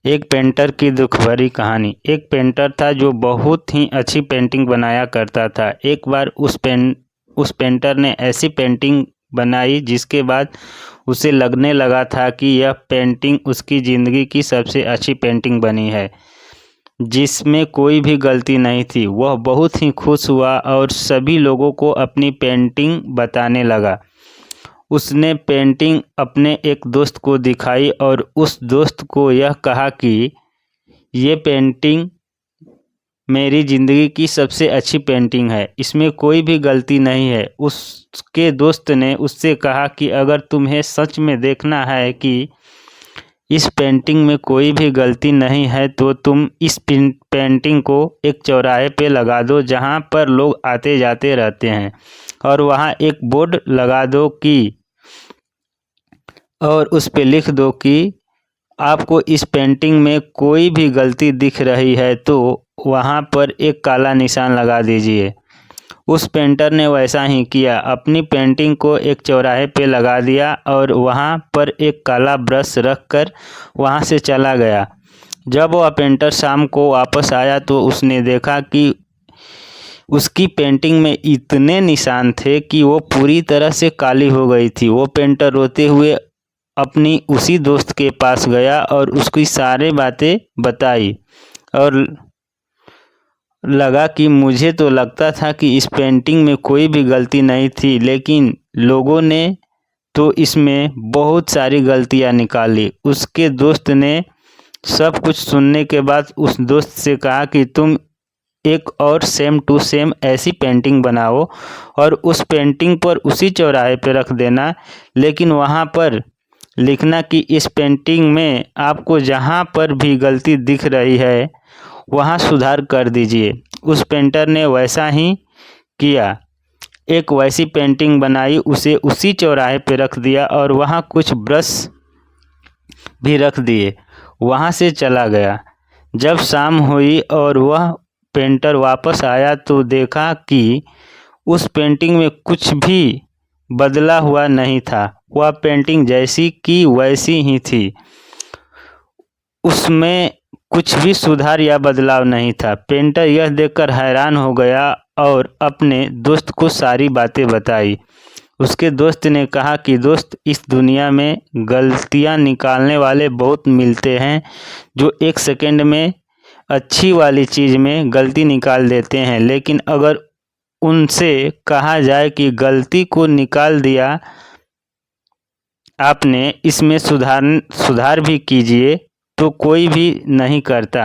एक पेंटर की दुख भरी कहानी। एक पेंटर था जो बहुत ही अच्छी पेंटिंग बनाया करता था। एक बार उस पेंटर ने ऐसी पेंटिंग बनाई जिसके बाद उसे लगने लगा था कि यह पेंटिंग उसकी ज़िंदगी की सबसे अच्छी पेंटिंग बनी है, जिसमें कोई भी गलती नहीं थी। वह बहुत ही खुश हुआ और सभी लोगों को अपनी पेंटिंग बताने लगा। उसने पेंटिंग अपने एक दोस्त को दिखाई और उस दोस्त को यह कहा कि ये पेंटिंग मेरी ज़िंदगी की सबसे अच्छी पेंटिंग है, इसमें कोई भी गलती नहीं है। उसके दोस्त ने उससे कहा कि अगर तुम्हें सच में देखना है कि इस पेंटिंग में कोई भी गलती नहीं है तो तुम इस पेंटिंग को एक चौराहे पे लगा दो जहाँ पर लोग आते जाते रहते हैं, और वहाँ एक बोर्ड लगा दो और उस पे लिख दो कि आपको इस पेंटिंग में कोई भी गलती दिख रही है तो वहाँ पर एक काला निशान लगा दीजिए। उस पेंटर ने वैसा ही किया, अपनी पेंटिंग को एक चौराहे पे लगा दिया और वहाँ पर एक काला ब्रश रख कर वहाँ से चला गया। जब वह पेंटर शाम को वापस आया तो उसने देखा कि उसकी पेंटिंग में इतने निशान थे कि वो पूरी तरह से काली हो गई थी। वो पेंटर रोते हुए अपनी उसी दोस्त के पास गया और उसकी सारी बातें बताई और लगा कि मुझे तो लगता था कि इस पेंटिंग में कोई भी गलती नहीं थी, लेकिन लोगों ने तो इसमें बहुत सारी गलतियां निकाली। उसके दोस्त ने सब कुछ सुनने के बाद उस दोस्त से कहा कि तुम एक और सेम टू सेम ऐसी पेंटिंग बनाओ और उस पेंटिंग पर उसी चौराहे पर रख देना, लेकिन वहाँ पर लिखना कि इस पेंटिंग में आपको जहाँ पर भी गलती दिख रही है वहाँ सुधार कर दीजिए। उस पेंटर ने वैसा ही किया, एक वैसी पेंटिंग बनाई, उसे उसी चौराहे पे रख दिया और वहाँ कुछ ब्रश भी रख दिए, वहाँ से चला गया। जब शाम हुई और वह पेंटर वापस आया तो देखा कि उस पेंटिंग में कुछ भी बदला हुआ नहीं था। वह पेंटिंग जैसी की वैसी ही थी, उसमें कुछ भी सुधार या बदलाव नहीं था। पेंटर यह देखकर हैरान हो गया और अपने दोस्त को सारी बातें बताई। उसके दोस्त ने कहा कि दोस्त, इस दुनिया में गलतियां निकालने वाले बहुत मिलते हैं जो एक सेकंड में अच्छी वाली चीज़ में गलती निकाल देते हैं, लेकिन अगर उनसे कहा जाए कि गलती को निकाल दिया आपने, इसमें सुधार भी कीजिए, तो कोई भी नहीं करता।